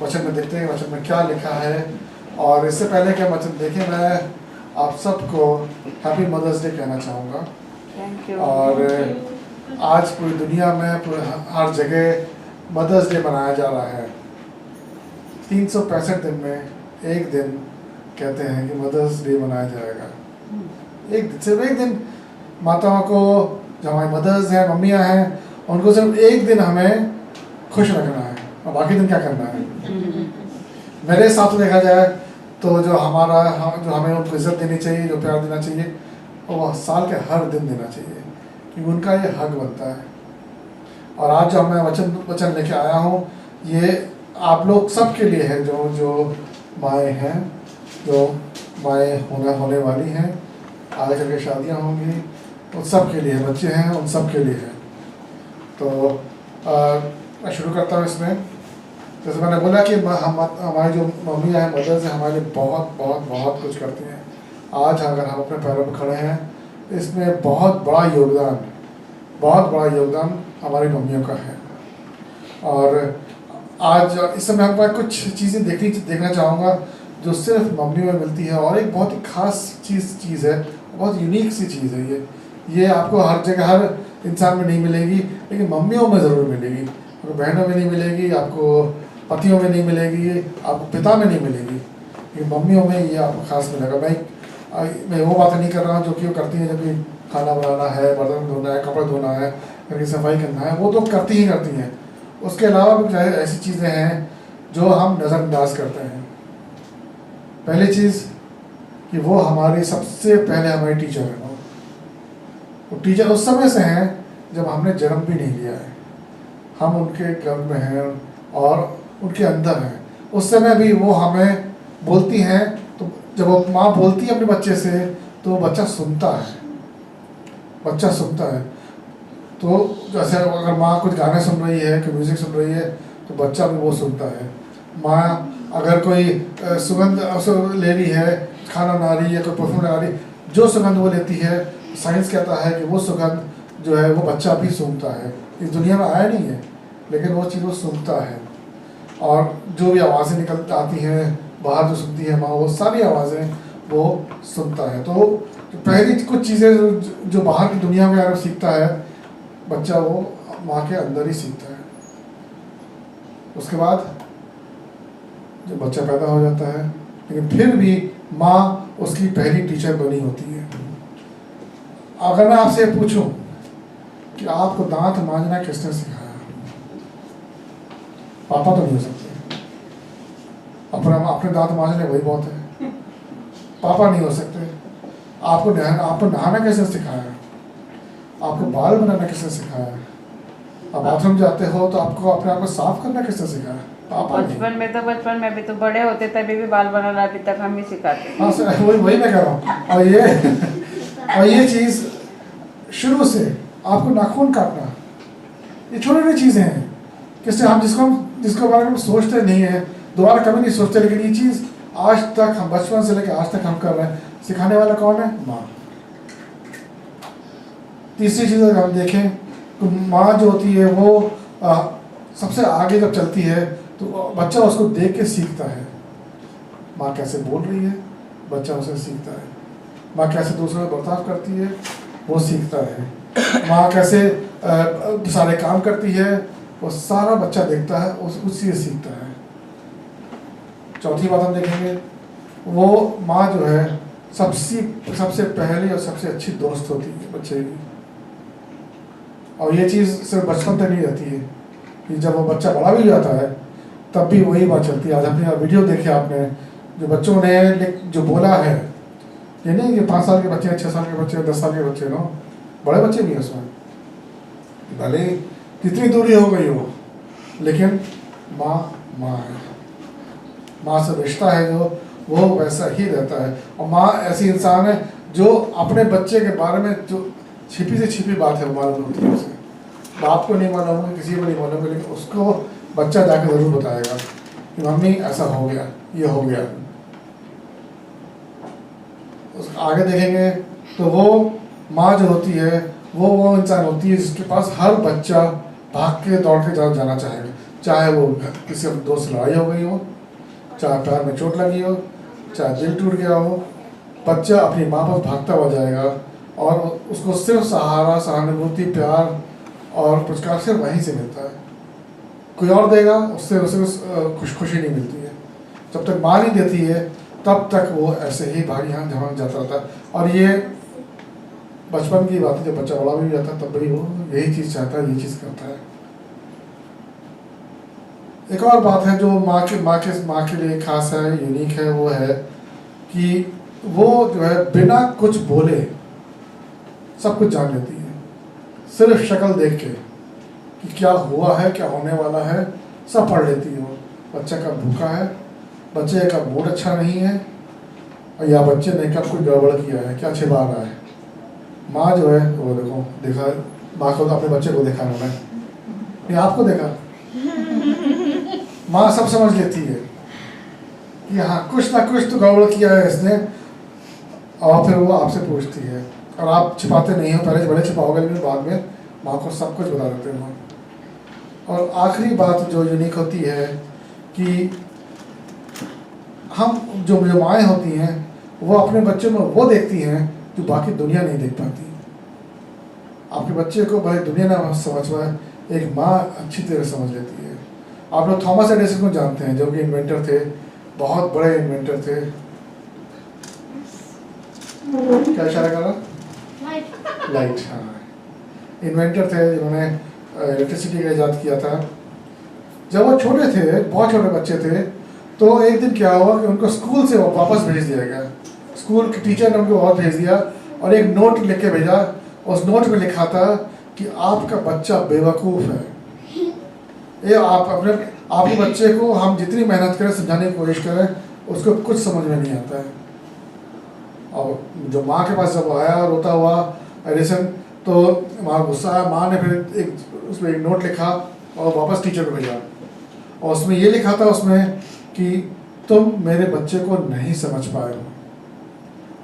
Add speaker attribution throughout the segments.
Speaker 1: वचन में देखते हैं वचन में क्या लिखा है। और इससे पहले कि हम वचन देखें, मैं आप सबको हैप्पी मदर्स डे कहना चाहूँगा।
Speaker 2: Thank you.
Speaker 1: और आज पूरी दुनिया में हर जगह मदर्स डे मनाया जा रहा है। 365 दिन में एक दिन कहते हैं कि मदर्स डे मनाया जाएगा। सिर्फ एक दिन माताओं को, जो हमारी मदर्स हैं, मम्मियाँ हैं, उनको सिर्फ एक दिन हमें खुश रखना है और बाकी दिन क्या करना है। मेरे हिसाब से देखा जाए तो जो हमें उनको इज्जत देनी चाहिए, जो प्यार देना चाहिए, वो साल के हर दिन देना चाहिए, क्योंकि उनका ये हक बनता है। और आज जो मैं वचन लेके आया हूँ, ये आप लोग सब के लिए है, जो माएँ हैं, जो माएँ होने वाली हैं, आगे चल के शादियाँ होंगी, उन सब के लिए, बच्चे हैं उन सब के लिए है। तो मैं शुरू करता हूँ इसमें। जैसे मैंने बोला कि हमारी जो मम्मी हैं, मदर्स हैं, हमारे लिए बहुत बहुत बहुत कुछ करती हैं। आज अगर हम अपने पैरों पर खड़े हैं, इसमें बहुत बड़ा योगदान हमारी मम्मियों का है। और आज इस समय हम कुछ चीज़ें देखना चाहूँगा जो सिर्फ मम्मी में मिलती है, और एक बहुत ही खास चीज़ है, बहुत यूनिक सी चीज़ है। ये आपको हर जगह, हर इंसान में नहीं मिलेगी, लेकिन मम्मियों में ज़रूर मिलेगी। आपको बहनों में नहीं मिलेगी, आपको पतियों में नहीं मिलेगी, आपको पिता में नहीं मिलेगी, लेकिन मम्मियों में ये आपको खास मिलेगा। मैं वो बातें नहीं कर रहा हूँ जो कि वो करती हैं, जब भी खाना बनाना है, बर्तन धोना है, कपड़े धोना है, घर की सफाई करना है, वो तो करती ही करती हैं। उसके अलावा कुछ ऐसी चीज़ें हैं जो हम नज़रअंदाज करते हैं। पहली चीज़ कि वो हमारी सबसे पहले हमारी टीचर है। वो टीचर उस समय से हैं जब हमने जन्म भी नहीं लिया है, हम उनके गर्भ में हैं और उनके अंदर हैं। उस समय भी वो हमें बोलती हैं, तो जब वो माँ बोलती है अपने बच्चे से, तो बच्चा सुनता है। तो जैसे अगर माँ कुछ गाने सुन रही है, कोई म्यूज़िक सुन रही है, तो बच्चा भी वो सुनता है। माँ अगर कोई सुगंध ले रही है, खाना बना रही है, कोई परफ्यूम लगा रही, जो सुगंध वो लेती है, साइंस कहता है कि वो सुगंध जो है वो बच्चा भी सूंघता है। इस दुनिया में आया नहीं है, लेकिन वो चीज़ वो सूंघता है। और जो भी आवाज़ें निकल आती हैं बाहर, जो सुनती है माँ, वो सारी आवाज़ें वो सुनता है। तो पहली कुछ चीज़ें जो बाहर की दुनिया में अगर सीखता है बच्चा, वो माँ के अंदर ही सीखता है। उसके बाद जब बच्चा पैदा हो जाता है, लेकिन फिर भी माँ उसकी पहली टीचर बनी होती है। अगर मैं आपसे पूछूं कि आपको दांत मांजना किसने सिखाया, पापा तो नहीं हो सकते, अपने दांत मांजने वही बहुत है। पापा नहीं हो सकते। आपको नहाना किसने सिखाया, आपको बाल बनाना किसने सिखाया, आप बाथरूम जाते हो तो आपको अपने आप को साफ करना किसने सिखाया, पापा नहीं।
Speaker 2: बचपन में भी तो बड़े होते तभी भी बाल बनाना अभी तक हम ही सिखाते।
Speaker 1: हाँ सर, वही मैं कह रहा हूँ। और ये चीज़ शुरू से आपको नाखून काटना, ये छोटी छोटी चीज़ें हैं किससे हम जिसको बारे में सोचते नहीं है, दोबारा कभी नहीं सोचते, लेकिन ये चीज़ आज तक हम बचपन से लेकर आज तक हम कर रहे हैं। सिखाने वाला कौन है? माँ। तीसरी चीज़ अगर हम देखें तो माँ जो होती है वो सबसे आगे जब चलती है तो बच्चा उसको देख के सीखता है। माँ कैसे बोल रही है, बच्चा उसे सीखता है। माँ कैसे दूसरों से बर्ताव करती है, वो सीखता है। माँ कैसे सारे काम करती है, वो सारा बच्चा देखता है, उससे सीखता है। चौथी बात हम देखेंगे, वो माँ जो है सबसे पहली और सबसे अच्छी दोस्त होती है बच्चे की। और ये चीज़ सिर्फ बचपन तक नहीं रहती है, कि जब वो बच्चा बड़ा भी हो जाता है तब भी वही बात चलती है। आज अपने वीडियो देखे आपने, जो बच्चों ने जो बोला है, ये नहीं कि 5 साल के बच्चे, 6 साल के बच्चे, 10 साल के बच्चे, नो, बड़े बच्चे भी हैं उसमें, भले कितनी दूरी हो गई हो, लेकिन माँ है। माँ से रिश्ता है जो वो वैसा ही रहता है। और माँ ऐसी इंसान है जो अपने बच्चे के बारे में जो छिपी से छिपी बात है वो मालूम होती है उसे। बाप को नहीं मालूम होगी, किसी को नहीं मालूम, लेकिन उसको बच्चा जाकर ज़रूर बताएगा कि मम्मी ऐसा हो गया, ये हो गया। उस आगे देखेंगे तो वो माँ जो होती है वो इंसान होती है जिसके पास हर बच्चा भाग के दौड़ के जाना चाहेगा। चाहे वो किसी दोस्त से लड़ाई हो गई हो, चाहे पैर में चोट लगी हो, चाहे दिल टूट गया हो, बच्चा अपनी माँ पर भागता हुआ जाएगा और उसको सिर्फ सहारा, सहानुभूति, प्यार और पुरस्कार सिर्फ वहीं से मिलता है। कोई और देगा उससे उसे खुशी नहीं मिलती है। जब तक माँ नहीं देती है तब तक वो ऐसे ही भागी हाँ जहाँ जाता रहता है। और ये बचपन की बात है, जब बच्चा बड़ा भी जाता है तब भी वो यही चीज़ चाहता है, यही चीज़ करता है। एक और बात है जो माँ के लिए खास है, यूनिक है, वो है कि वो जो है बिना कुछ बोले सब कुछ जान लेती है। सिर्फ शक्ल देख के कि क्या हुआ है, क्या होने वाला है, सब पढ़ लेती है वो। बच्चा कब भूखा है, बच्चे का मूड अच्छा नहीं है, या बच्चे ने कब कोई गड़बड़ किया है, क्या छिपा रहा है। माँ जो है वो देखा, माँ को तो अपने बच्चे को देखा उन्होंने, नहीं आपको देखा। माँ सब समझ लेती है कि हाँ कुछ ना कुछ तो गड़बड़ किया है इसने, और फिर वो आपसे पूछती है। और आप छिपाते नहीं हो, पहले बड़े छिपाओगे लेकिन बाद में माँ को सब कुछ बता देते हो। और आखिरी बात जो यूनिक होती है कि हम जो माएँ होती हैं वो अपने बच्चों में वो देखती हैं जो बाकी दुनिया नहीं देख पाती। आपके बच्चे को भाई दुनिया ना समझ पाए, एक माँ अच्छी तरह समझ लेती है। आप लोग थॉमस एडिसन को जानते हैं, जो कि इन्वेंटर थे, बहुत बड़े इन्वेंटर थे। क्या इशारा कर रहा? लाइट। हाँ, इन्वेंटर थे जिन्होंने इलेक्ट्रिसिटी का इजाद किया था। जब वो छोटे थे, बहुत छोटे बच्चे थे, तो एक दिन क्या हुआ कि उनको स्कूल से वापस भेज दिया गया। स्कूल के टीचर ने उनको वापस भेज दिया और एक नोट लिख के भेजा। उस नोट में लिखा था कि आपका बच्चा बेवकूफ़ है। ये आपके बच्चे को हम जितनी मेहनत करें, समझाने की कोशिश करें, उसको कुछ समझ में नहीं आता है। और जो माँ के पास जब आया रोता हुआ एडिसन, तो माँ गुस्सा आया। माँ ने फिर उसमें एक नोट लिखा और वापस टीचर को भेजा, और उसमें ये लिखा था उसमें कि तुम मेरे बच्चे को नहीं समझ पाए हो,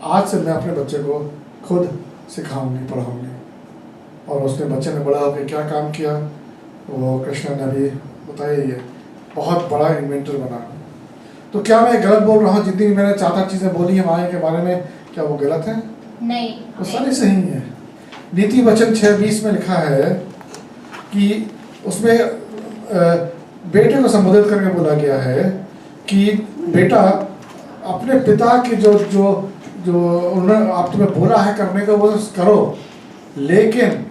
Speaker 1: आज से मैं अपने बच्चे को खुद सिखाऊंगी, पढ़ाऊंगी। और उसने बच्चे ने बड़ा होकर क्या काम किया वो कृष्णा ने अभी बताया ही है, बहुत बड़ा इन्वेंटर बना। तो क्या मैं गलत बोल रहा हूँ? जितनी मैंने 4 चीज़ें बोली हैं माया के बारे में, क्या वो गलत है?
Speaker 2: नहीं,
Speaker 1: वो सारी सही है। नीति वचन 6:20 में लिखा है कि उसमें बेटे को संबोधित करके बोला गया है कि बेटा अपने पिता के जो उन्होंने आप तुम्हें बोला है करने को वो करो, लेकिन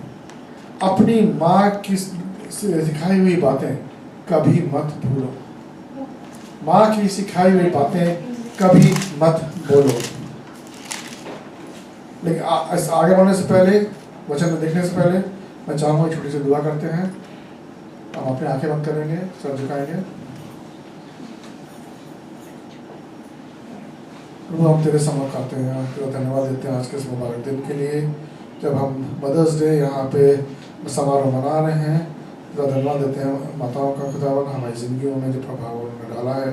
Speaker 1: अपनी माँ की सिखाई हुई बातें कभी मत भूलो। माँ की सिखाई हुई बातें कभी मत बोलो। लेकिन आगे बढ़ने से पहले, वचन में देखने से पहले, मैं चाहूँगा छोटी सी दुआ करते हैं। हम अपनी आंखें बंद करेंगे, सर झुकाएंगे। प्रभु हम तेरे समक्ष आते हैं, तेरा धन्यवाद देते हैं आज के इस मुबारक दिन के लिए, जब हम मदर्स डे यहाँ पे समारोह मना रहे हैं। तेरा धन्यवाद देते हैं माताओं का खुदावन, हमारी ज़िंदगियों में जो प्रभाव उन्होंने डाला है।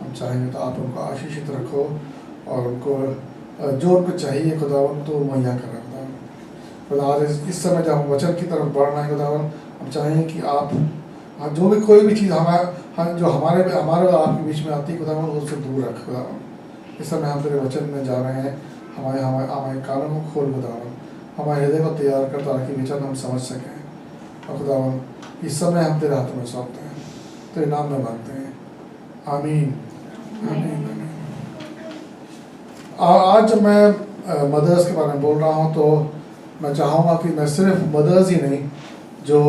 Speaker 1: हम चाहेंगे तो आप उनको आशीषित रखो और उनको जो उनको चाहिए खुदावन तो मुहैया करा खुदा। आज इस समय जब हम वचन की तरफ बढ़ रहे हैं खुदावन, हम चाहेंगे कि आप जो भी कोई भी चीज़ जो हमारे और आपके बीच में आती है खुदावन, उससे दूर रख खुदावन। इस समय हम तेरे वचन में जा रहे हैं, हमारे कानों को खोल खुदावन, हमारे हृदय को तैयार कर ताकि वचन हम समझ सकें। और खुदावन इस समय हम तेरे हाथों में सौंपते हैं, तेरे नाम में मांगते हैं, आमीन आमीन आमीन। आज जब मैं मदर्स के बारे में बोल रहा हूँ तो मैं चाहूँगा कि मैं सिर्फ मदर्स ही नहीं, जो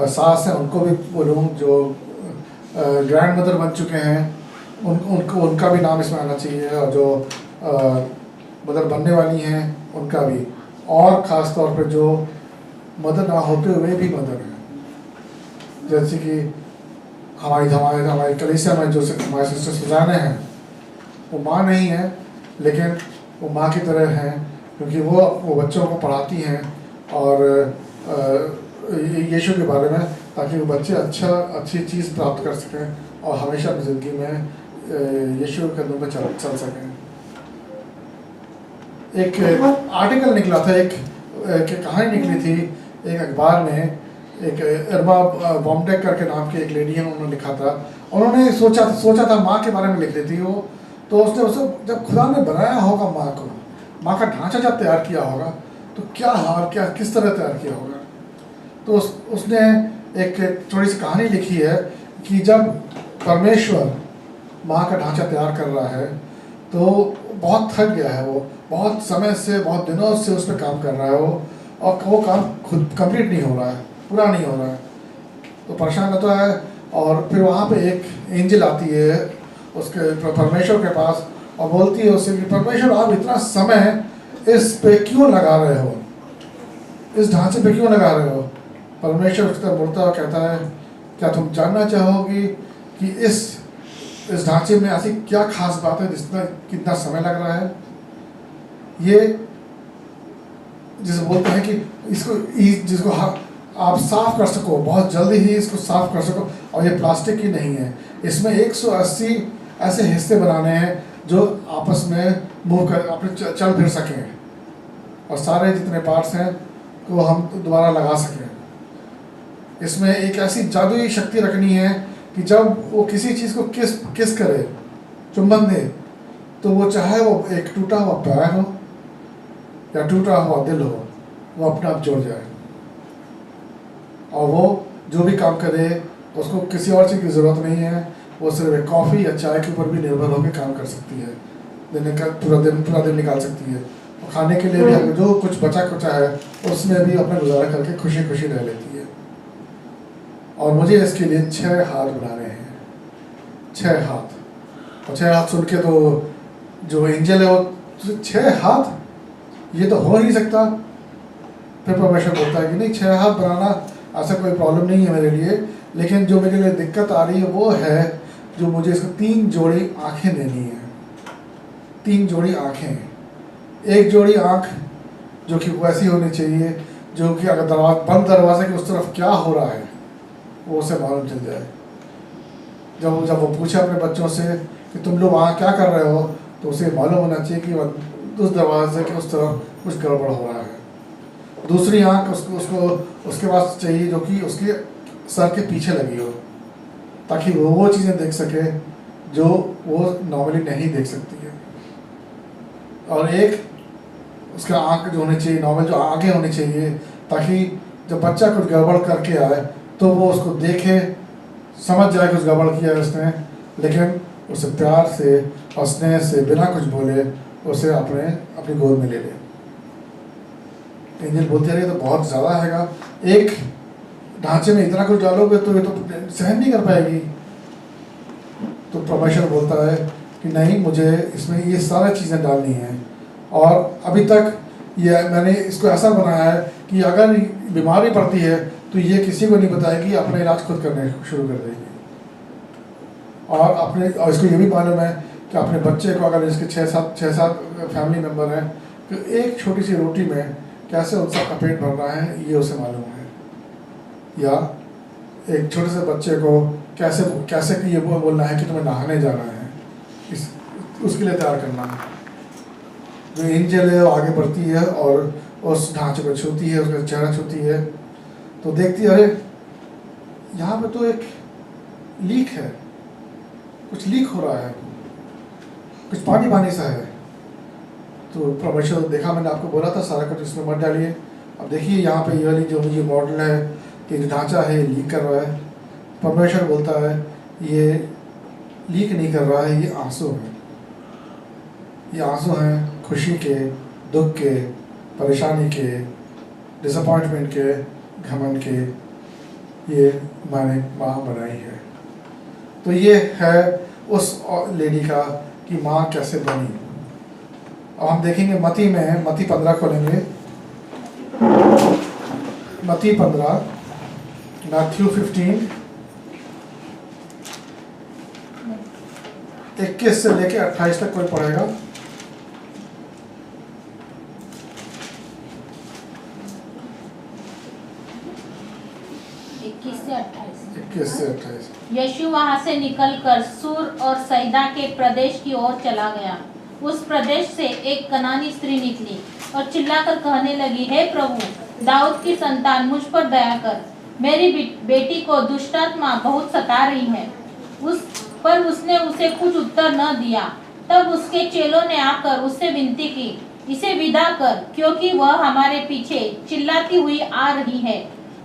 Speaker 1: सास हैं उनको भी बोलूँ, जो ग्रैंड मदर बन चुके हैं उनका भी नाम इसमें आना चाहिए, और जो मदर बनने वाली हैं उनका भी, और ख़ास तौर पे जो मदर ना होते हुए भी मदर हैं, जैसे कि हमारी कलीसिया में जो हमारे सिस्टर सुजाने हैं, वो माँ नहीं है लेकिन वो माँ की तरह हैं, क्योंकि वो बच्चों को पढ़ाती हैं और यीशु के बारे में, ताकि वो बच्चे अच्छी चीज़ प्राप्त कर सकें और हमेशा अपनी ज़िंदगी में यीशु के कदमों पर चल सकें। एक आर्टिकल निकला था, एक कहानी निकली थी एक अखबार में, एक एर्मा बॉम्बटेक करके नाम की एक लेडी है, उन्होंने लिखा था। उन्होंने सोचा था माँ के बारे में लिख रही थी वो। तो उसने उसको जब खुदा ने बनाया होगा माँ को, माँ का ढांचा जब तैयार किया होगा तो क्या किस तरह तैयार किया होगा। तो उसने एक थोड़ी सी कहानी लिखी है कि जब परमेश्वर माँ का ढांचा तैयार कर रहा है तो बहुत थक गया है, वो बहुत समय से, बहुत दिनों से उस पर काम कर रहा है वो, और वो काम खुद कंप्लीट नहीं हो रहा है, पूरा नहीं हो रहा है, तो परेशान होता है। और फिर वहाँ पे एक एंजल आती है उसके परमेश्वर के पास और बोलती है उससे कि परमेश्वर आप इतना समय इस पे क्यों लगा रहे हो, इस ढांचे पे क्यों लगा रहे हो। परमेश्वर उसका मुड़ता और कहता है क्या तुम जानना चाहोगी कि इस ढांचे में ऐसी क्या खास बात है जिसमें कितना समय लग रहा है। ये जिसे बोलते हैं कि जिसको आप साफ कर सको, बहुत जल्दी ही इसको साफ कर सको, और ये प्लास्टिक की नहीं है, इसमें 180 ऐसे हिस्से बनाने हैं जो आपस में मूव कर अपने चल फिर सकें और सारे जितने पार्ट्स हैं को हम दोबारा लगा सकें। इसमें एक ऐसी जादुई शक्ति रखनी है कि जब वो किसी चीज़ को किस करे, चुंबन दे, तो वो चाहे वो एक टूटा हुआ पैर हो या टूटा हुआ दिल हो, वो अपने आप जुड़ जाए और वो जो भी काम करे उसको किसी और चीज़ की ज़रूरत नहीं है, वो सिर्फ एक कॉफ़ी या चाय के ऊपर भी निर्भर होकर काम कर सकती है, दिन का पूरा दिन निकाल सकती है। और खाने के लिए भी जो कुछ बचा कुचा है उसमें भी अपना गुजारा करके खुशी खुशी रह लेती है। और मुझे इसके लिए 6 हाथ बनाने हैं, 6 हाथ। और 6 हाथ सुन के तो जो एंजल है वो 6 हाथ, ये तो हो नहीं सकता। फिर परमेश्वर बोलता है कि नहीं, 6 हाथ बनाना ऐसा कोई प्रॉब्लम नहीं है मेरे लिए, लेकिन जो मेरे लिए दिक्कत आ रही है वो है जो मुझे इसको 3 जोड़ी आँखें देनी है। 3 जोड़ी आँखें, एक जोड़ी आँख जो कि वैसी होनी चाहिए जो कि अगर बंद दरवाजे के उस तरफ क्या हो रहा है वो उसे मालूम चल जाए। जब वो पूछे अपने बच्चों से कि तुम लोग वहाँ क्या कर रहे हो, तो उसे मालूम होना चाहिए कि उस दरवाजे के उस तरफ कुछ गड़बड़ हो रहा है। दूसरी आँख उसको उसके पास चाहिए जो कि उसके सर के पीछे लगी हो, ताकि वो चीज़ें देख सके जो वो नॉर्मली नहीं देख सकती है। और एक उसका आँख जो होनी चाहिए नॉर्मल, जो आगे होनी चाहिए, ताकि जब बच्चा कुछ गड़बड़ करके आए तो वो उसको देखे, समझ जाए कुछ गड़बड़ किया है उसने, लेकिन उसे प्यार से और स्नेह से बिना कुछ बोले उसे अपनी गोद में ले ले। एंजल बोलते रहे तो बहुत ज़्यादा हैगा, एक ढांचे में इतना कुछ डालोगे तो ये तो सहन नहीं कर पाएगी। तो परमेश्वर बोलता है कि नहीं, मुझे इसमें ये सारी चीज़ें डालनी हैं। और अभी तक ये मैंने इसको ऐसा बनाया है कि अगर बीमारी पड़ती है तो ये किसी को नहीं बताएगी, अपना इलाज खुद करने शुरू कर देगी। और इसको ये भी मालूम है कि अपने बच्चे को अगर इसके 6-7 फैमिली मेम्बर हैं तो एक छोटी सी रोटी में कैसे उन सबका पेट भर रहा है ये उसे मालूम है। या एक छोटे से बच्चे को कैसे कि ये बोलना है कि तुम्हें नहाने जाना है, उसके लिए तैयार करना है। जो एंजल है वो आगे बढ़ती है और उस ढांचे को छूती है, उसका चेहरा छूती है, तो देखती है अरे यहाँ पे तो एक लीक है, कुछ लीक हो रहा है, कुछ पानी पानी सा है। तो परमेश्वर देखा, मैंने आपको बोला था सारा कुछ इसमें मत डालिए। अब देखिए यहाँ पे ये वाली जो मुझे मॉडल है कि जो ढांचा है लीक कर रहा है। परमेश्वर बोलता है ये लीक नहीं कर रहा है, ये आंसू है। ये आंसू हैं खुशी के, दुख के, परेशानी के, डिसअपॉइंटमेंट के, घमंड के। ये मैंने माँ बनाई है। तो ये है उस लेडी का कि माँ कैसे बनी। अब हम देखेंगे मती में, मती 15 खोलेंगे, मती 15, मैथ्यू 15, 21 से लेके 28 तक कोई पढ़ेगा। 21 से 28।
Speaker 3: यीशु वहां से निकलकर सूर और सैदा के प्रदेश की ओर चला गया। उस प्रदेश से एक कनानी स्त्री निकली और चिल्लाकर कहने लगी, हे प्रभु, दाऊद की संतान, मुझ पर दया कर, मेरी बेटी को दुष्टात्मा बहुत सता रही है। उसने उसे कुछ उत्तर न दिया। तब उसके चेलों ने आकर उससे विनती की, इसे विदा कर, क्योंकि वह हमारे पीछे चिल्लाती हुई आ रही है।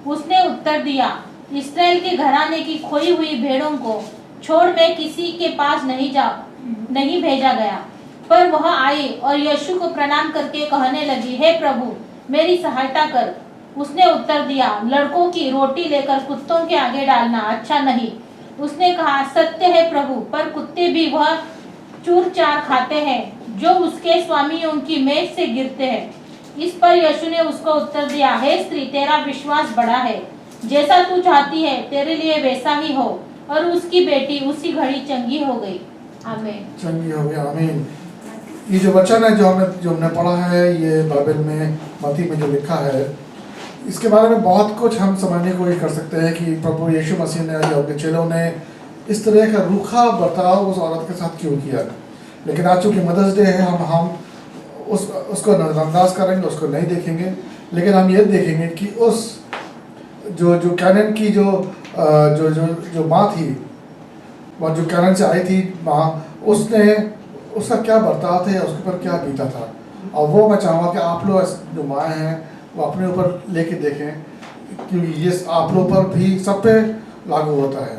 Speaker 3: उसने उत्तर दिया, इस्राएल के घराने की खोई हुई भेड़ों को छोड़ मैं किसी के पास नहीं भेजा गया। पर वह आई और यीशु को प्रणाम करके कहने लगी, हे प्रभु, मेरी सहायता कर। उसने उत्तर दिया, लड़कों की रोटी लेकर कुत्तों के आगे डालना अच्छा नहीं। उसने कहा, सत्य है प्रभु, पर कुत्ते भी वह चूर चार खाते हैं जो उसके स्वामियों की मेज से गिरते हैं। इस पर यीशु ने उसको उत्तर दिया, हे स्त्री, तेरा विश्वास बड़ा है, जैसा तू चाहती है तेरे लिए वैसा ही हो। और उसकी बेटी उसी घड़ी चंगी हो गई। आमीन।
Speaker 1: चंगी हो गई, आमीन। ये जो वचन है जो हमने पढ़ा है, ये बाइबल में मत्ती में जो लिखा है, इसके बारे में बहुत कुछ हम समझने की कोशिश कर सकते हैं कि प्रभु यीशु मसीह ने या उनके चेलों ने इस तरह का रूखा बर्ताव उस औरत के साथ क्यों किया। लेकिन आज चूँकि मदर्स डे है, हम उसको नज़रअंदाज करेंगे, उसको नहीं देखेंगे। लेकिन हम ये देखेंगे कि उस जो कैनन की जो माँ थी, वो जो कैनन से आई थी माँ, उसका क्या बर्ताव था, उसके ऊपर क्या बीता था। और वो मैं चाहूँगा कि आप लोग जो माँ हैं वो अपने ऊपर लेके देखें, क्योंकि ये आप लोग पर भी सब पे लागू होता है।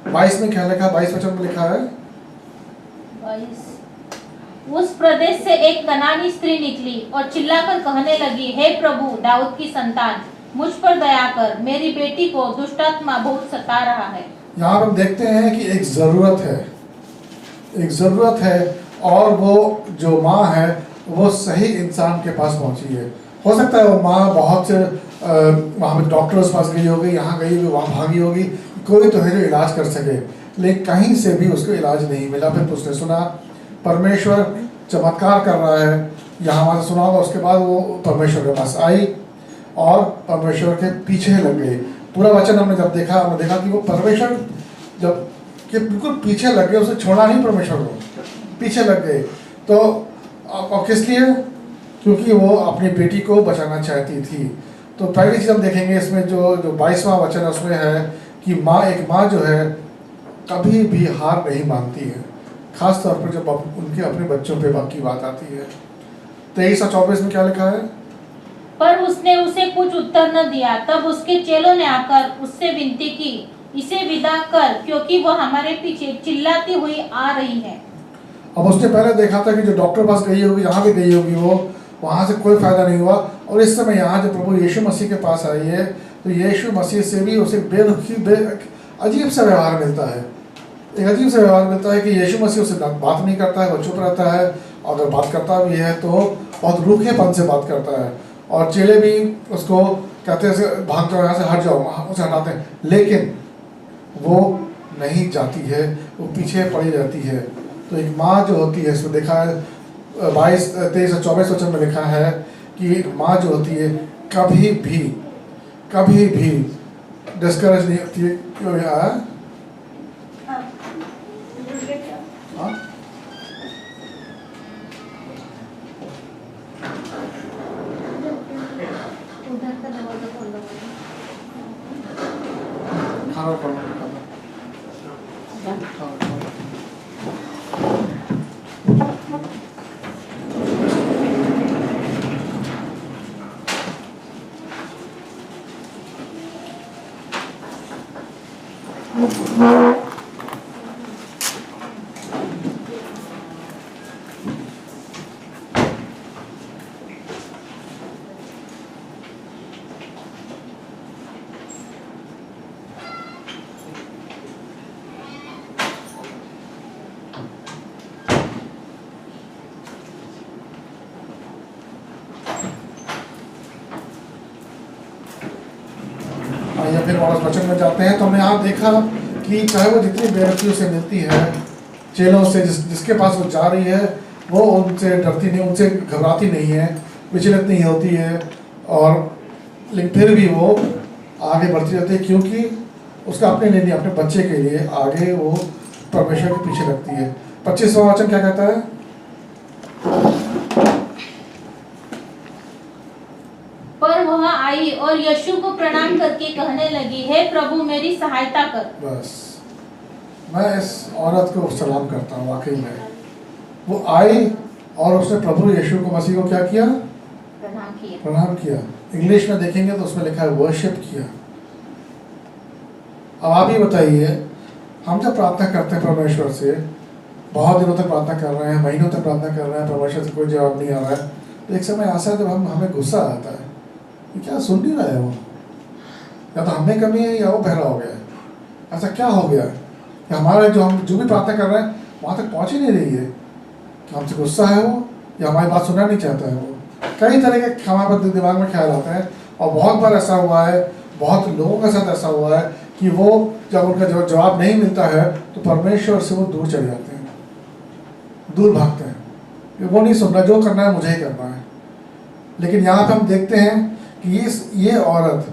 Speaker 1: 22 में क्या लिखा है? 22 वचन में लिखा है,
Speaker 3: 22। उस प्रदेश से एक कनानी स्त्री निकली और चिल्लाकर कहने लगी, हे प्रभु, दाऊद की संतान, मुझ पर दया कर, मेरी बेटी को दुष्टात्मा बहुत सता रहा है।
Speaker 1: यहाँ हम देखते हैं कि एक ज़रूरत है और वो जो माँ है वो सही इंसान के पास पहुँची है। हो सकता है वो माँ बहुत से वहाँ पे डॉक्टर्स पास गई होगी, यहाँ गई होगी, वहाँ भागी होगी, कोई तो है जो इलाज कर सके, लेकिन कहीं से भी उसको इलाज नहीं मिला। फिर उसने सुना परमेश्वर चमत्कार कर रहा है, यहाँ वहाँ से सुना होगा। उसके बाद वो परमेश्वर के पास आई और परमेश्वर के पीछे लग गई। पूरा वचन हमने जब देखा, हमने देखा कि वो परमेश्वर जब कि बिल्कुल पीछे लग गए, उसे छोड़ा नहीं, परमेश्वर को पीछे लग गए। तो और किस लिए? क्योंकि वो अपनी बेटी को बचाना चाहती थी। तो पहली चीज़ हम देखेंगे इसमें जो 22वां वचन उसमें है कि एक माँ जो है कभी भी हार नहीं मानती है, खास तौर पर जब उनके अपने बच्चों पे की बात आती है। 23 और 24 में क्या लिखा है?
Speaker 3: पर उसने उसे कुछ उत्तर न दिया। तब उसके चेलों ने आकर उससे विनती की, इसे विदा कर, क्योंकि वह हमारे पीछे चिल्लाती हुई आ रही है।
Speaker 1: अब उसने पहले देखा था कि जो डॉक्टर पास गई होगी, यहाँ भी गई होगी, वो वहाँ से कोई फायदा नहीं हुआ। और इस समय यहाँ जो प्रभु यीशु मसीह के पास आई है, तो यीशु मसीह से भी उसे अजीब सा व्यवहार मिलता है। एक अजीब सा व्यवहार मिलता है कि यीशु मसीह उससे बात नहीं करता है, वो चुप रहता है। अगर बात करता भी है तो बहुत रूखेपन से बात करता है। और चेले भी उसको कहते हैं भाग जाओ यहाँ से, हट जाओ, उसे हटाते हैं, लेकिन वो नहीं जाती है, वो पीछे पड़ी रहती है। तो एक माँ जो होती है, इसमें देखा है 22, 23 और 24 वचन में लिखा है कि एक माँ जो होती है कभी भी डिस्करेज नहीं होती है। क्यों यार? हाँ? खाना खाना या फिर वापस वचन में जाते हैं। तो हमने यहाँ देखा कि चाहे वो जितनी बेरखी से मिलती है, चेलों से जिसके पास वो जा रही है, वो उनसे डरती नहीं, उनसे घबराती नहीं है, विचलित नहीं होती है, और लेकिन फिर भी वो आगे बढ़ती रहती है, क्योंकि उसका अपने लिए नहीं, अपने बच्चे के लिए आगे वो परमेश्वर के पीछे लगती है। 25वां वचन क्या कहता है?
Speaker 3: पर वह आई और यीशु को प्रणाम करके कहने लगी, हे प्रभु मेरी सहायता कर।
Speaker 1: बस मैं इस औरत को सलाम करता हूँ। वाकई में वो आई और उसने प्रभु यीशु को मसीह को क्या किया?
Speaker 3: प्रणाम किया।
Speaker 1: प्रणाम किया। इंग्लिश में देखेंगे तो उसमें लिखा है वर्शिप किया। अब आप ही बताइए, हम जब प्रार्थना करते हैं परमेश्वर से, बहुत दिनों तक प्रार्थना कर रहे हैं, महीनों तक प्रार्थना कर रहे हैं, परमेश्वर से कोई जवाब नहीं आ रहा है, तो एक समय ऐसा है जब हमें गुस्सा आता है कि क्या सुन नहीं रहा है वो, या तो हमें कमी है या वो बहरा हो गया है। ऐसा क्या हो गया कि हमारे हम जो भी प्रार्थना कर रहे हैं वहाँ तक पहुँच ही नहीं रही है, कि हमसे गुस्सा है वो या हमारी बात सुनना नहीं चाहता है वो। कई तरह के हमारे दिमाग में ख्याल आते हैं, और बहुत बार ऐसा हुआ है, बहुत लोगों के साथ ऐसा हुआ है कि वो जब उनका जवाब नहीं मिलता है तो परमेश्वर से वो दूर चले जाते हैं, दूर भागते हैं, वो नहीं सुनना, जो करना है मुझे ही करना है। लेकिन यहाँ पे हम देखते हैं कि ये औरत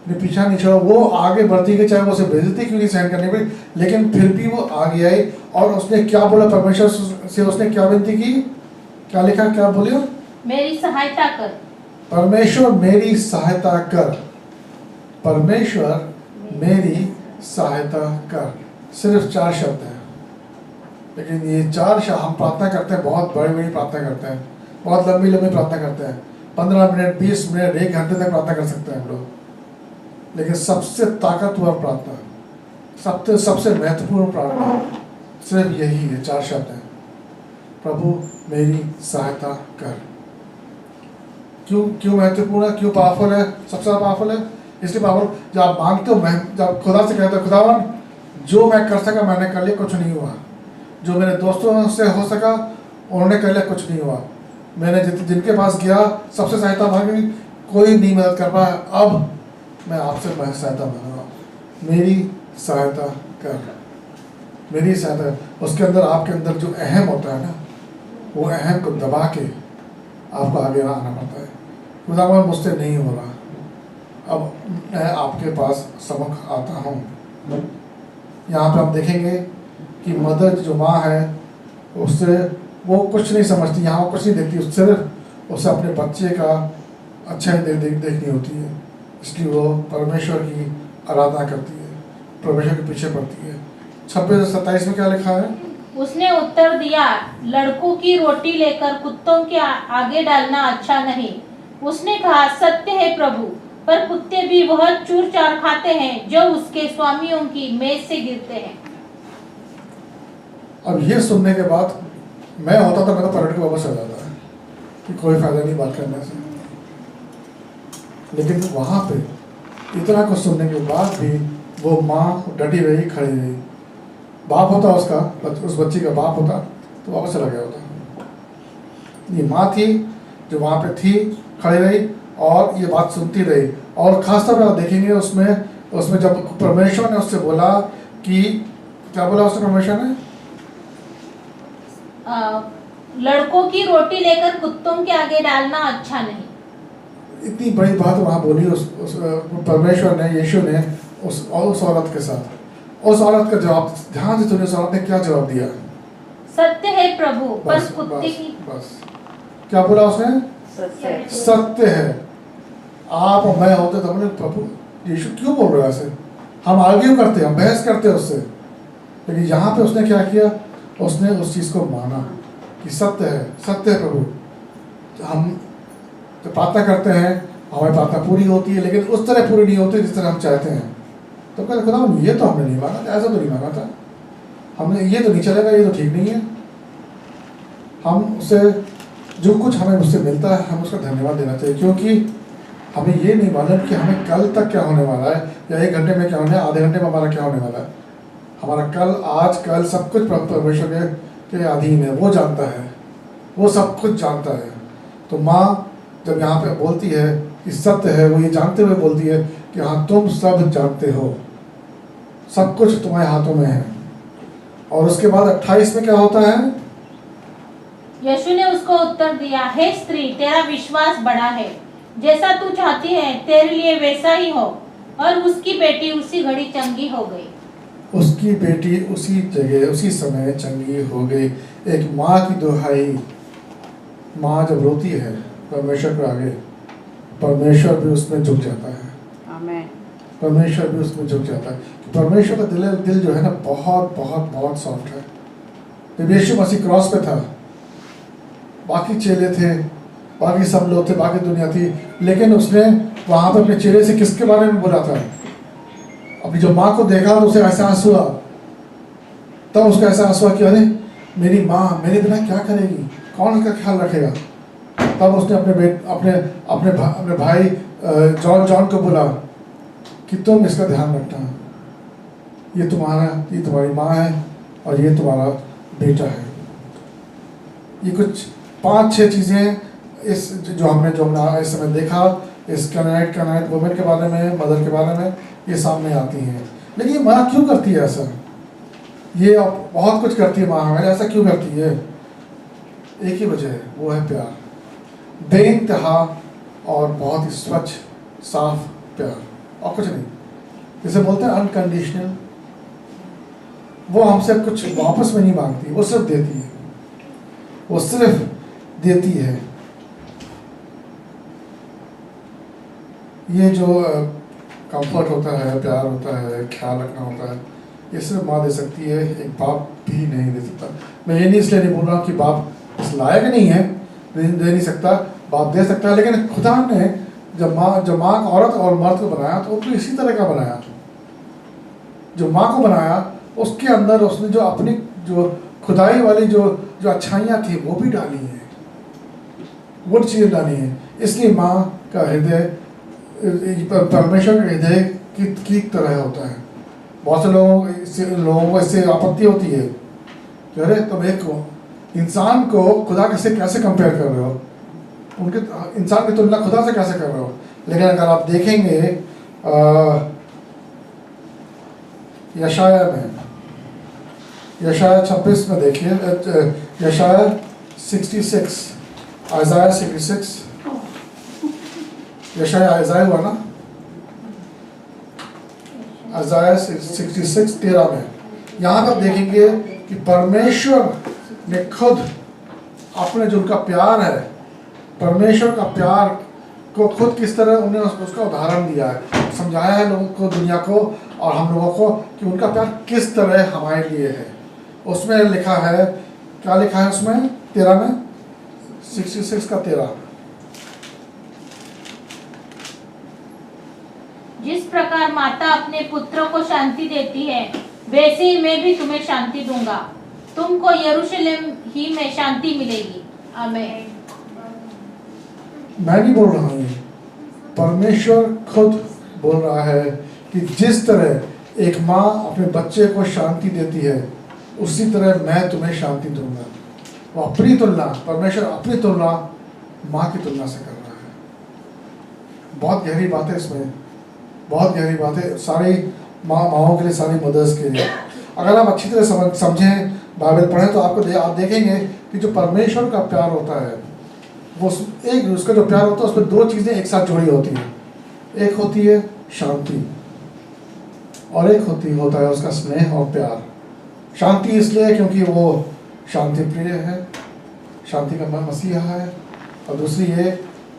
Speaker 1: ने पीछा नहीं छोड़ा, वो आगे बढ़ती गई, चाहे वो उसे बेइज्जती क्यों नहीं सहन करनी पड़ी, लेकिन फिर भी वो आगे आई और उसने क्या बोला परमेश्वर से? उसने क्या विनती की? क्या लिखा, क्या बोलियो?
Speaker 3: मेरी सहायता कर।
Speaker 1: परमेश्वर मेरी सहायता कर, परमेश्वर मेरी सहायता कर। सिर्फ 4 शब्द हैं, लेकिन ये 4 शब्द हम प्रार्थना करते हैं, बहुत बड़ी बड़ी प्रार्थना करते हैं, बहुत लंबी लंबी प्रार्थना करते हैं, 15 मिनट 20 मिनट 1 घंटे तक प्रार्थना कर सकते हैं हम लोग। लेकिन सबसे ताकतवर प्रार्थना, सबसे महत्वपूर्ण प्रार्थना सिर्फ यही है, 4 शब्द हैं, प्रभु मेरी सहायता कर। क्यों महत्वपूर्ण है, क्यों पावरफुल है? सबसे ज़्यादा पावरफुल है इसलिए पावरफुल, जब आप मांगते हो, मैं जब खुदा से कहते हो, खुदावन जो मैं कर सका मैंने कर लिया, कुछ नहीं हुआ, जो मेरे दोस्तों से हो सका उन्होंने कर लिया, कुछ नहीं हुआ, मैंने जिनके पास गया सबसे सहायता मांगी, कोई नहीं मदद कर पाया, अब मैं आपसे सहायता मांग रहा हूँ, मेरी सहायता कर, मेरी सहायता। उसके अंदर, आपके अंदर जो अहम होता है ना, वो अहम को दबा के आपको आगे आना पड़ता है। खुदावन मुझसे नहीं हो रहा, अब मैं आपके पास सम्मुख आता हूँ। यहाँ पे हम देखेंगे कि मदर जो माँ है, उससे वो कुछ नहीं समझती, यहाँ वो कुछ नहीं देखती, सिर्फ उसे अपने बच्चे का अच्छाई देखनी होती है, इसलिए वो परमेश्वर की आराधना करती है, परमेश्वर के पीछे पड़ती है। 26-27 में क्या लिखा है?
Speaker 3: उसने उत्तर दिया, लड़कों की रोटी लेकर कुत्तों के आगे डालना अच्छा नहीं। उसने कहा, सत्य है प्रभु, पर कुत्ते भी वह चूर चार खाते हैं जो उसके स्वामियों की मेज से गिरते हैं।
Speaker 1: अब ये सुनने के बाद मैं होता तो मैं तो पलट के वापस आ जाता है कि कोई फायदा नहीं बात करने से। लेकिन वहाँ पे इतना कुछ सुनने के बाद भी वो माँ डटी रही, खड़ी रही। बाप होता उसका, उस बच्ची का बाप होता तो वापस चला गया होता। ये माँ थी जो वहाँ पे थी, खड़ी रही और ये बात सुनती रही। और खासतौर पर आप देखेंगे उसमें जब परमेश्वर ने उससे बोला कि, क्या बोला उसने परमेश्वर ने?
Speaker 3: लड़कों की रोटी लेकर कुत्तों के आगे डालना अच्छा नहीं।
Speaker 1: इतनी बड़ी बात वहाँ बोली उस परमेश्वर ने, यीशु ने उस औरत के साथ। उस औरत का जवाब ध्यान से सुनिए, उस औरत ने क्या जवाब दिया?
Speaker 3: सत्य है प्रभु, पर कुत्ते की।
Speaker 1: बस क्या बोला उसने? सत्य है। आप और मैं होते तो हमने, प्रभु यीशु क्यों बोल रहा है ऐसे? हम आर्ग्यू करते, हम बहस करते उससे। लेकिन यहाँ पे उसने क्या किया? उसने उस चीज़ को माना कि सत्य है, सत्य है प्रभु। हम तो प्रार्थना करते हैं, हमारी प्रार्थना पूरी होती है, लेकिन उस तरह पूरी नहीं होती जिस तरह हम चाहते हैं। तो कहते खुदा ये तो हमने नहीं मांगा था, ऐसा तो नहीं मांगा था हमने, ये तो नहीं चलेगा, ये तो ठीक नहीं है। हम उससे जो कुछ हमें उससे मिलता है हम उसका धन्यवाद देना चाहिए, क्योंकि हमें ये नहीं मालूम कि हमें कल तक क्या होने वाला है, या 1 घंटे में क्या होने, आधे घंटे में हमारा क्या होने वाला है। हमारा कल, आज कल सब कुछ परमेश्वर के अधीन है, वो जानता है, वो सब कुछ जानता है। तो माँ जब यहाँ पे बोलती है कि सत्य है, वो ये जानते हुए बोलती है कि हाँ तुम सब जानते हो, सब कुछ तुम्हारे हाथों में है। और उसके बाद 28 में क्या होता है?
Speaker 3: यीशु ने उसको उत्तर दिया, हे स्त्री, तेरा विश्वास बड़ा है, जैसा तू चाहती है तेरे लिए वैसा ही हो। और उसकी बेटी उसी घड़ी चंगी हो गई।
Speaker 1: उसकी बेटी उसी जगह उसी समय चंगी हो गई। एक माँ की दुहाई, माँ जब रोती है परमेश्वर के आगे, परमेश्वर भी उसमें झुक जाता है।
Speaker 2: आमेन।
Speaker 1: परमेश्वर भी उसमें झुक जाता है। परमेश्वर का दिल जो है ना बहुत बहुत बहुत सॉफ्ट है। जब यीशु मसीह क्रॉस पे था, बाकी चेले थे, बाकी सब लोग थे, बाकी दुनिया थी, लेकिन उसने वहाँ पर अपने चेले से किसके बारे में बोला था? अपनी जो माँ को देखा तो उसे एहसास हुआ, तब उसका एहसास हुआ कि अरे मेरी माँ मेरे बिना क्या करेगी, कौन इसका ख्याल रखेगा। तब उसने अपने भाई जॉन को बोला कि तुम इसका ध्यान रखना, ये तुम्हारी माँ है और ये तुम्हारा बेटा है। ये कुछ 5-6 चीज़ें इस जो हमने इस समय देखा, इस कैनानाइट वुमेन के बारे में, मदर के बारे में, ये सामने आती हैं। लेकिन ये माँ क्यों करती है ऐसा? ये बहुत कुछ करती है माँ हमारे, ऐसा क्यों करती है? एक ही वजह है, वो है प्यार, बेइंतहा और बहुत ही स्वच्छ साफ प्यार, और कुछ नहीं। जिसे बोलते हैं अनकंडीशनल। वो हमसे कुछ वापस में नहीं मांगती, वो सिर्फ देती है, वो सिर्फ देती है। ये जो कंफर्ट होता है, प्यार होता है, ख्याल रखना होता है, ये सिर्फ माँ दे सकती है, एक बाप भी नहीं दे सकता। मैं ये नहीं इसलिए नहीं बोल रहा हूँ कि बाप इस लायक नहीं है, दे नहीं सकता, बाप दे सकता है, लेकिन खुदा ने जब माँ औरत और मर्द को बनाया तो उसको इसी तरह का बनाया। जो माँ को बनाया उसके अंदर उसने जो अपनी जो खुदाई वाली जो अच्छाइयाँ थी वो भी डाली हैं, गुड चीज़ें डाली हैं। इसलिए माँ का हृदय परमेश्वर का हृदय की तरह होता है। बहुत से लोगों को इससे आपत्ति होती है कि अरे तुम एक इंसान को खुदा कैसे कंपेयर कर रहे हो, उनके इंसान की तुलना खुदा से कैसे कर रहे हो। लेकिन अगर आप देखेंगे यशाया 26 में देखिए, यशाया 66, आइज़ाया 66, आइज़ाया हुआ ना, आइज़ाया 66 13 में, यहाँ पर देखेंगे कि परमेश्वर ने खुद अपने जो उनका प्यार है, परमेश्वर का प्यार को खुद किस तरह उन्हें उसका उदाहरण दिया है, समझाया है लोगों को, दुनिया को और हम लोगों को कि उनका प्यार किस तरह हमारे लिए है। उसमें लिखा है, क्या लिखा है उसमें 13 में, 66 का 13,
Speaker 3: जिस प्रकार माता अपने पुत्रों को शांति देती है, वैसे ही मैं भी तुम्हें शांति दूंगा, तुमको यरूशलेम ही में शांति मिलेगी। आमीन।
Speaker 1: मैं नहीं बोल रहा हूँ, ये परमेश्वर खुद बोल रहा है कि जिस तरह एक माँ अपने बच्चे को शांति देती है, उसी तरह मैं तुम्हें शांति दूंगा। वो अपनी तुलना, परमेश्वर अपनी तुलना माँ की तुलना से कर रहा है। बहुत गहरी बात है इसमें, बहुत गहरी बात है, सारी माँओं के लिए, सारी मदर्स के लिए। अगर आप अच्छी तरह समझें, बाइबल पढ़ें, तो आप देखेंगे कि जो परमेश्वर का प्यार होता है, वो उसका जो प्यार होता है उसमें 2 चीज़ें एक साथ जुड़ी होती हैं। एक होती है शांति और एक होता है उसका स्नेह और प्यार। शांति इसलिए क्योंकि वो शांति प्रिय है, शांति का मसीहा है, और दूसरी ये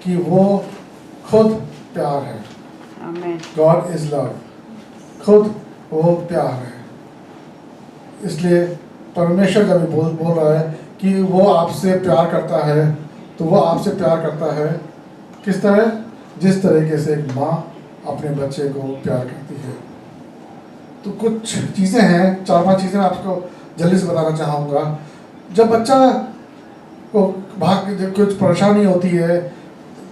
Speaker 1: कि वो खुद प्यार है।
Speaker 2: आमीन।
Speaker 1: गॉड इज लव, खुद वो प्यार है। इसलिए परमेश्वर जब बोल रहा है कि वो आपसे प्यार करता है, तो वो आपसे प्यार करता है किस तरह? जिस तरीके से एक माँ अपने बच्चे को प्यार करती है। तो कुछ चीज़ें हैं, 4-5 चीज़ें आपको जल्दी से बताना चाहूँगा। जब बच्चा को जब कुछ परेशानी होती है,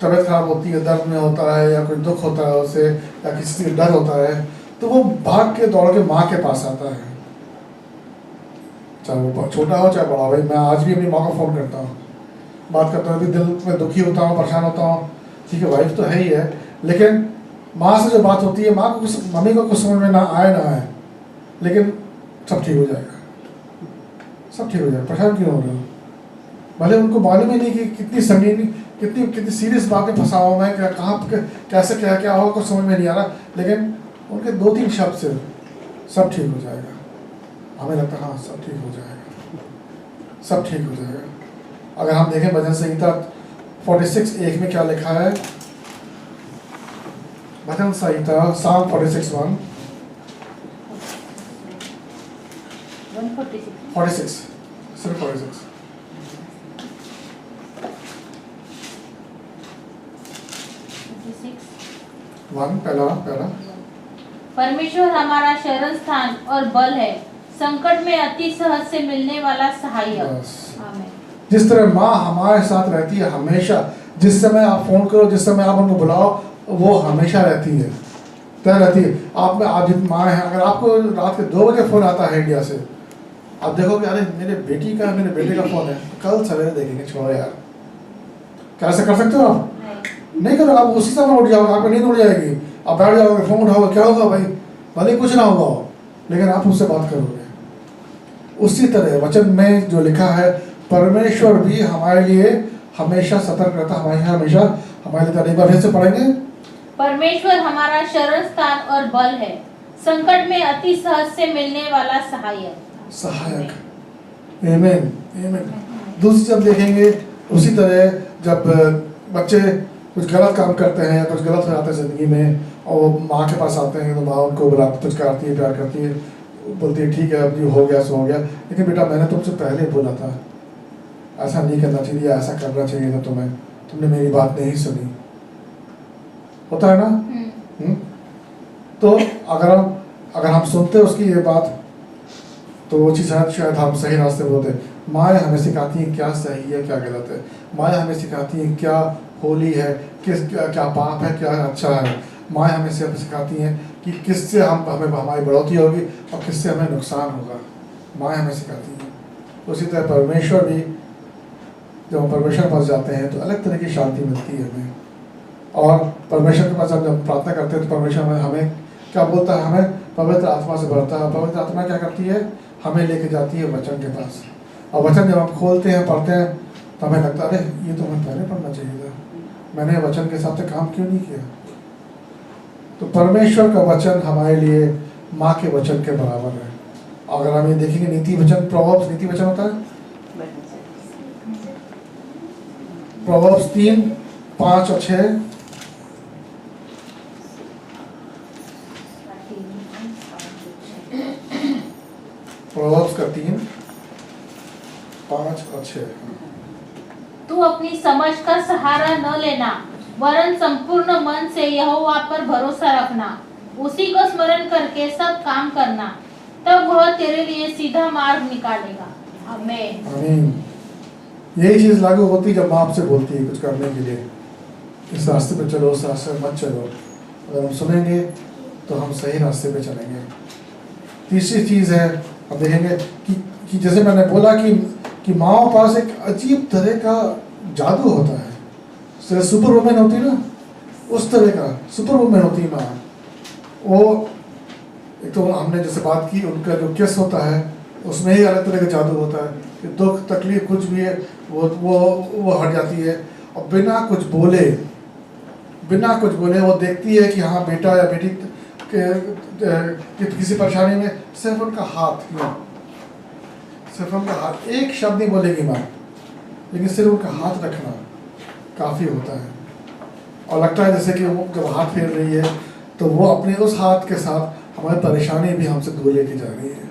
Speaker 1: तबीयत खराब होती है, दर्द में होता है, या कोई दुख होता है उसे, या किसी से डर होता है, तो वो भाग के दौड़ के माँ के पास आता है, चाहे वो छोटा हो चाहे बड़ा हो। भाई मैं आज भी अपनी माँ को फ़ोन करता हूँ, बात करता हूँ, दिल में दुखी होता हूँ, परेशान होता हूँ। ठीक है, वाइफ तो है ही है, लेकिन माँ से जो बात होती है, माँ को मम्मी को कुछ समझ में ना आए, लेकिन सब ठीक हो जाएगा, सब ठीक हो जाएगा। परेशान क्यों हो रहे हो? भले उनको मालूम ही नहीं कि कितनी संगीन, कितनी सीरियस बात में फंसा हुआ मैं, कहाँ कैसे क्या हो, कुछ समझ में नहीं आ रहा, लेकिन उनके 2-3 शब्द से सब ठीक हो जाएगा। हमें लगता है हाँ सब ठीक हो जाएगा, सब ठीक हो जाएगा। अगर हम देखें भजन संहिता 46:1 में क्या लिखा है, वचन संहिता Psalm 46:1
Speaker 3: 146
Speaker 1: 46 सिर्फ 46 1 पहला
Speaker 3: परमेश्वर हमारा शरण स्थान और बल है, संकट में अति सहज से मिलने वाला सहायक।
Speaker 1: बस।
Speaker 3: आमीन।
Speaker 1: जिस तरह माँ हमारे साथ रहती है हमेशा, जिस समय आप फोन करो, जिस समय आप उनको बुलाओ, वो हमेशा रहती है, तय रहती है। आप में आप जित माँ है, अगर आपको रात के 2 बजे फ़ोन आता है इंडिया से, आप देखोगे अरे मेरे बेटी का मेरे बेटे का फ़ोन है, कल सवेरे देखेंगे, छोड़ो यार। क्या ऐसा कर सकते हो आप? नहीं करो, आप उसी समय उठ जाओगे, आपको नींद उड़ जाएगी, आप बैठ जाओगे, फ़ोन उठाओगे, क्या होगा भाई, भले कुछ ना होगा हो, लेकिन आप उससे बात करोगे। उसी तरह वचन में जो लिखा है, परमेश्वर भी हमारे लिए हमेशा सतर्क रहता है, हमेशा हमारे लिए। एक बार फिर से पढ़ेंगे।
Speaker 3: परमेश्वर हमारा शरण स्थान और बल है, संकट में अति सहज से मिलने वाला सहायक।
Speaker 1: आमीन आमीन। दूसरी जब देखेंगे, उसी तरह जब बच्चे कुछ गलत काम करते हैं या कुछ गलत हो जाता है ज़िंदगी में, और वो माँ के पास आते हैं, तो माँ उनको बुलाती, पुचकारती है, प्यार करती है, बोलती है ठीक है अब ये हो गया सो हो गया, लेकिन बेटा मैंने तुमसे पहले ही बोला था, ऐसा नहीं करना चाहिए, ऐसा करना चाहिए था तुम्हें, तुमने मेरी बात नहीं सुनी। होता है ना? तो अगर हम सुनते उसकी ये बात, तो वो चीज़ शायद हम सही रास्ते पर होते। माएँ हमें सिखाती हैं क्या सही है क्या गलत है, माएँ हमें सिखाती हैं क्या होली है, क्या पाप है, क्या अच्छा है। माएँ हमें सिखाती हैं कि किससे हमें हमारी बढ़ोतरी होगी और किससे हमें नुकसान होगा। माएँ हमें सिखाती हैं। उसी तरह परमेश्वर भी, जब हम परमेश्वर के पास जाते हैं तो अलग तरह की शांति मिलती है हमें। और परमेश्वर के पास जब प्रार्थना करते हैं तो परमेश्वर हमें क्या बोलता है, हमें पवित्र आत्मा से भरता है। पवित्र आत्मा क्या करती है, हमें लेके जाती है वचन के पास, और वचन जब हम खोलते हैं, पढ़ते हैं, तो हमें लगता है अरे ये तो हमें पहले पढ़ना चाहिए था, मैंने वचन के हिसाब से काम क्यों नहीं किया। तो परमेश्वर का वचन हमारे लिए माँ के वचन के बराबर है। अगर हम ये देखेंगे नीति वचन, प्रोवर्ब्स नीति वचन होता है, प्रोवर्ब्स 3, 5 और 6। प्रोवर्ब्स का 3, 5 और 6।
Speaker 3: तू अपनी समझ का सहारा न लेना, वरन संपूर्ण मन से यहोवा पर भरोसा रखना, उसी को स्मरण करके सब काम करना, तब वह तेरे लिए सीधा मार्ग निकालेगा। आमीन।
Speaker 1: आमीन। यही चीज़ लागू होती जब माँ आपसे बोलती है कुछ करने के लिए, इस रास्ते पे चलो, उस रास्ते पे मत चलो। अगर हम सुनेंगे तो हम सही रास्ते पे चलेंगे। तीसरी चीज़ है, हम देखेंगे कि जैसे मैंने बोला कि माँ पास एक अजीब तरह का जादू होता है, जैसे सुपर वुमेन होती ना, उस तरह का सुपर वुमेन होती है माँ। वो एक तो हमने जैसे बात की, उनका जो केस होता है उसमें ही अलग तरह का जादू होता है कि दुख तकलीफ कुछ भी है वो हट जाती है, और बिना कुछ बोले वो देखती है कि हाँ बेटा या बेटी के किसी परेशानी में, सिर्फ उनका हाथ, एक शब्द नहीं बोलेगी माँ, लेकिन सिर्फ उनका हाथ रखना काफ़ी होता है। और लगता है जैसे कि वो जब हाथ फेर रही है तो वो अपने उस हाथ के साथ हमारी परेशानी भी हमसे दूर लेके जा रही है।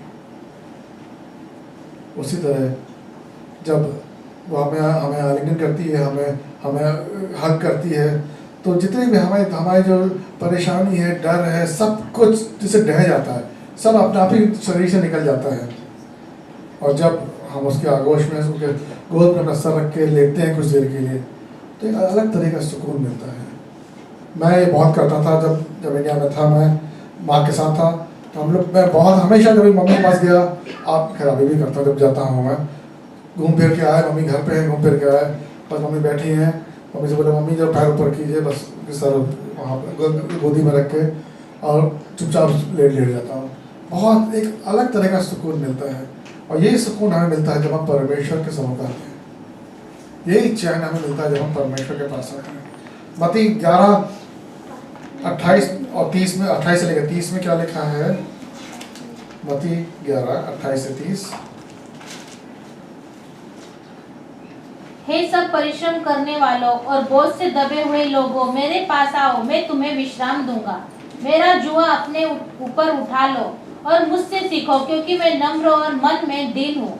Speaker 1: उसी तरह जब वो हमें आलिंगन करती है, हमें हग करती है, तो जितने भी हमारे जो परेशानी है, डर है, सब कुछ जिसे ढह जाता है, सब अपने आप ही शरीर से निकल जाता है। और जब हम उसके आगोश में उसके गोद में अपना सर रख के लेटते हैं कुछ देर के लिए, तो एक अलग तरह का सुकून मिलता है। मैं ये बहुत करता था जब इंडिया में था, मैं माँ के साथ था, तो मैं बहुत हमेशा जब मम्मी के पास गया, आप खैर अभी भी करता हूँ, जब जाता हूँ मैं, घूम फिर के आए, मम्मी घर पे है, घूम फिर के आए, बस मम्मी बैठी हैं, मम्मी से बोले मम्मी जब पैर ऊपर कीजिए, बस सर वहाँ पर गोदी में रख के, और चुपचाप लेट जाता हूँ। बहुत एक अलग तरह का सुकून मिलता है, और यही सुकून हमें मिलता है जब हम परमेश्वर के सम्मुख आते हैं। यही चैन हमें मिलता है जब हम परमेश्वर के पास आते हैं। मत्ती 11, 28 और 30 में, 28 से लेकर 30 में क्या लिखा है? मत्ती 11, 28 से 30।
Speaker 3: हे सब परिश्रम करने वालों और बोझ से दबे हुए लोगों, मेरे पास आओ, मैं तुम्हें विश्राम दूंगा। मेरा जुआ अपने ऊपर उठा लो और मुझसे सीखो, क्योंकि मैं नम्र और मन में दीन हूँ,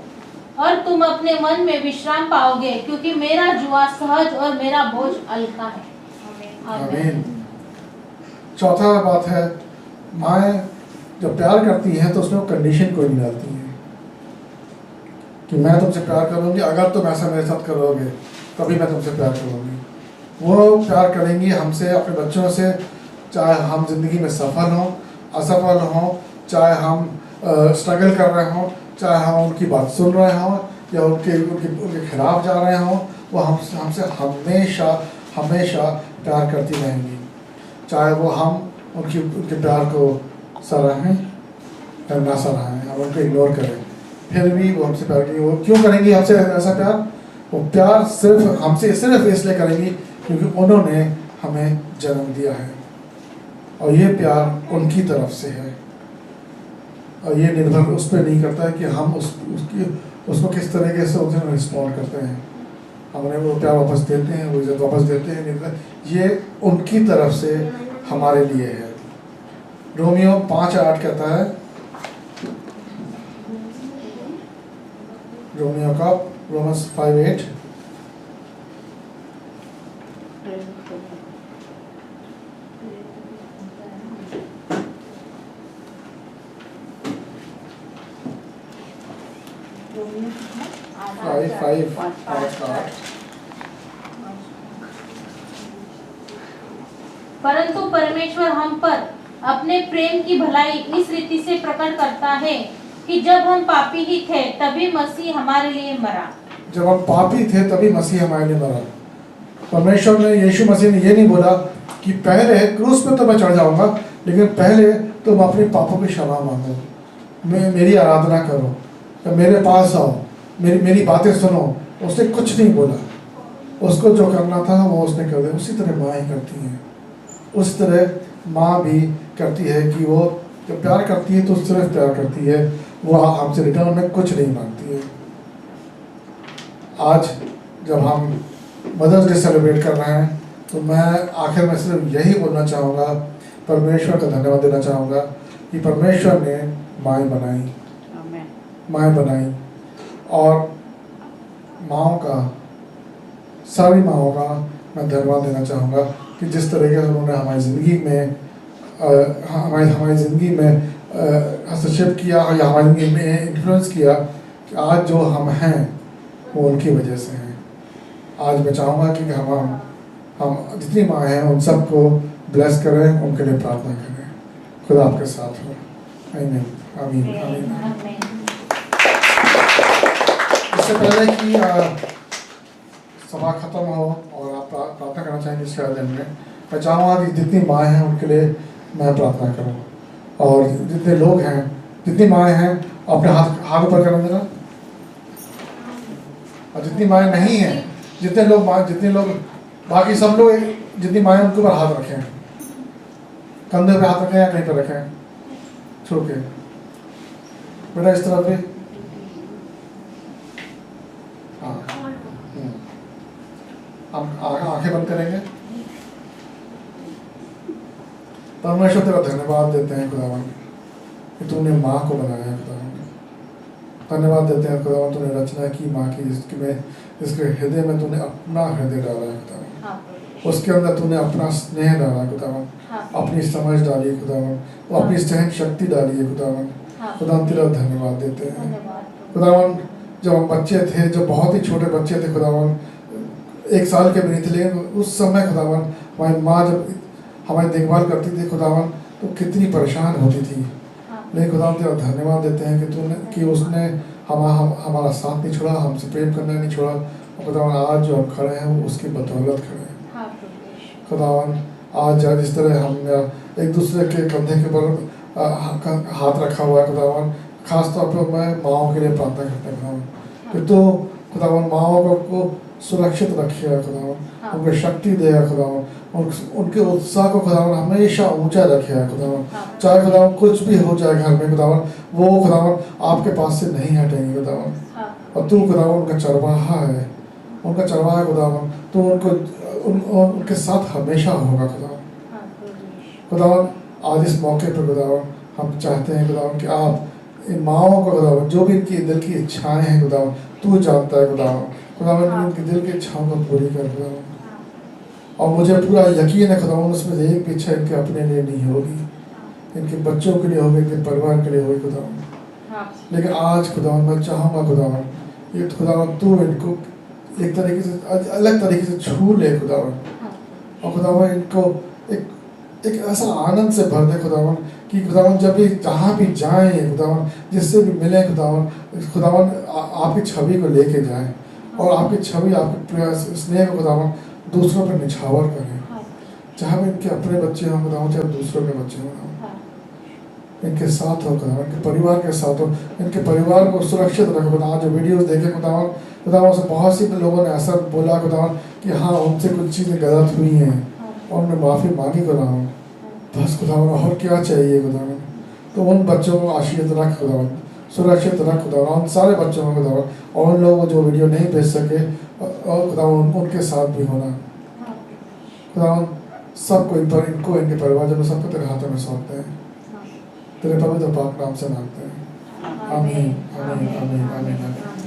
Speaker 3: और तुम अपने मन में विश्राम पाओगे, क्योंकि मेरा जुआ सहज और मेरा बोझ हल्का है।
Speaker 1: आमीन। चौथा बात है, माँ जब प्यार करती हैं तो उसमें वो कंडीशन कोई नहीं डालती हैं कि मैं तुमसे प्यार करूंगी अगर तुम ऐसा मेरे साथ करोगे तभी मैं तुमसे प्यार करूंगी। वो प्यार करेंगी हमसे, अपने बच्चों से, चाहे हम जिंदगी में सफल हों, असफल हों, चाहे हम स्ट्रगल कर रहे हों, चाहे हम उनकी बात सुन रहे हों या उनके खिलाफ जा रहे हों, वो हमसे हमेशा हमेशा प्यार करती रहेंगी। चाहे वो हम उनके प्यार को सराहें या ना सराहें, हम उनको इग्नोर करें, फिर भी वो हमसे प्यार करेंगी। वो क्यों करेंगी हमसे ऐसा प्यार? वो प्यार सिर्फ हमसे सिर्फ इसलिए करेंगी क्योंकि उन्होंने हमें जन्म दिया है और ये प्यार उनकी तरफ से है, और ये निर्भर उस पर नहीं करता है कि हम उसको किस तरीके से उसे रिस्पॉन्ड करते हैं। हमने वो प्यार वापस देते हैं, वो इज्जत वापस देते हैं, नहीं, ये उनकी तरफ से हमारे लिए है। रोमियो 5:8 कहता है, रोमियो का रोमन्स 5:8,
Speaker 3: परंतु परमेश्वर हम पर अपने प्रेम की भलाई इस रीति से प्रकट करता है कि जब हम पापी ही थे तभी मसीह हमारे लिए मरा।
Speaker 1: जब हम पापी थे तभी मसीह हमारे लिए मरा। परमेश्वर ने, यीशु मसीह ने ये नहीं बोला कि पहले क्रूस पे तो मैं चढ़ जाऊंगा, लेकिन पहले तुम अपने पापों की क्षमा मांगो, मेरी आराधना करो, तो मेरे पास आओ, मेरी बातें सुनो। उसने कुछ नहीं बोला, उसको जो करना था वो उसने कर दिया। उसी तरह माँ ही करती हैं, उस तरह माँ भी करती है कि वो जब प्यार करती है तो सिर्फ प्यार करती है, वो हमसे रिटर्न में कुछ नहीं मांगती है। आज जब हम मदर्स डे सेलिब्रेट कर रहे हैं तो मैं आखिर में सिर्फ यही बोलना चाहूँगा, परमेश्वर का धन्यवाद देना चाहूँगा कि परमेश्वर ने माँ बनाई, और माँओं का, सारी माँओं का मैं धन्यवाद देना चाहूँगा कि जिस तरीके से उन्होंने हमारी ज़िंदगी में हस्तक्षेप किया और या हमारी ज़िंदगी में इन्फ्लुएंस किया कि आज जो हम हैं वो उनकी वजह से हैं। आज मैं चाहूँगा कि हम जितनी माँ हैं उन सबको ब्लेस करें, उनके लिए प्रार्थना करें। खुदा आपके साथ हो। आमीन आमीन आमीन। इससे पहले कि सभा खत्म हो और आप प्रार्थना करना चाहेंगे इसके बारे में, मैं चाहूँगा कि जितनी माएँ हैं उनके लिए मैं प्रार्थना करूँ, और जितने लोग हैं, जितनी माएँ हैं अपने हाथ ऊपर करने देना, और जितनी माएँ नहीं हैं, जितने लोग बाकी सब लोग, जितनी माएँ उनके ऊपर हाथ रखें, कंधे पे हाथ रखें या कहीं पर रखें, छू के बेटा इस तरह पे। हाँ, हम आंखें बंद करेंगे। परमेश्वर तेरा धन्यवाद देते हैं खुदावन कि तूने माँ को बनाया है। खुदावन धन्यवाद देते हैं खुदावन, तूने रचना की माँ की, इसके हृदय में तूने अपना हृदय डाला है खुदावन, उसके अंदर तूने अपना स्नेह डाला है खुदावन, अपनी समझ डाली है खुदावन, वो अपनी सहन शक्ति डाली है खुदावन। खुदावन तेरा धन्यवाद देते हैं खुदावन। जब हम बच्चे थे, जब बहुत ही छोटे बच्चे थे खुदावन, 1 साल के भी नहीं थे, लेकिन उस समय खुदावन हमारी माँ जब हमारी देखभाल करती थी खुदावन तो कितनी परेशान होती थी, लेकिन खुदावन तेरा धन्यवाद देते हैं कि उसने हमारा साथ नहीं छोड़ा, हमसे प्रेम करना नहीं छोड़ा, और खुदावन आज जो हम खड़े हैं वो उसकी बदौलत खड़े हैं खुदावन। आज जिस तरह हमने एक दूसरे के कंधे के ऊपर हाथ रखा हुआ है खुदावन, खासतौर पर मैं माँओं के लिए प्रार्थना करता हूँ खुदावन कि तो खुदावन माँओं को सुरक्षित रखिएगा खुदावन, उनको शक्ति देगा खुदावन, उनके उत्साह को खुदावन हमेशा ऊंचा रखिएगा खुदावन। चाहे खुदावन कुछ भी हो जाए घर में खुदावन, वो खुदावन आपके पास से नहीं हटेंगे खुदावन, और तू खुदावन उनका चरवाहा है, उनका चढ़वाया खुदावन, तो उनके साथ हमेशा होगा खुदावन। खुदावन आज इस मौके पर खुदावन हम चाहते हैं खुदावन कि आप इन माओं को खुदावन, जो भी इनकी दिल की इच्छाएं हैं खुदावन, तू जानता है खुदावन। खुदावन इनके दिल की इच्छाओं को पूरी कर खुदावन। और मुझे पूरा यकीन है खुदावन उसमें एक भी इच्छा इनके अपने लिए नहीं होगी, इनके बच्चों के लिए होगी, इनके परिवार के लिए होगी खुदावन। लेकिन आज खुदावन मैं चाहूँगा खुदावन ये खुदावन तू इनको एक तरीके से अलग तरीके से छू ले खुदावन, और खुदावन इनको एक ऐसा आनंद से भर दे खुदावन कि खुदावन जब भी जहाँ भी जाएं खुदावन, जिससे भी मिले खुदावन, खुदावन आपकी छवि को लेके जाएं और आपकी छवि, आपके प्रयास स्नेह को खुदावन दूसरों पर निछावर करें, चाहे वो इनके अपने बच्चे हों खुदावन, चाहे दूसरों के बच्चे हों, इनके साथ हो खुदावन, इनके परिवार के साथ हो, इनके परिवार को सुरक्षित रखो खुदावन। जो वीडियोस देखे खुदावन, खुदावन से बहुत सी लोगों ने ऐसा बोला खुदावन कि हाँ उनसे कुछ चीज़ें गलत हुई हैं और उन्होंने माफ़ी मांगी खुदावन, बस खुदावन और क्या चाहिए खुदावन। तो उन बच्चों को आशीर्वाद रख खुदावन, सुरक्षित रख खुदावन, उन सारे बच्चों को खुदावन, और उन लोगों को जो वीडियो नहीं भेज सके और खुदावन उनके साथ भी होना खुदावन। सबको इनको इनके परिवार जब सबको तेरे हाथों में सौंपते हैं, तेरे पवित्र पाक नाम से मांगते हैं, आमीन आमीन आमीन आमीन आमीन।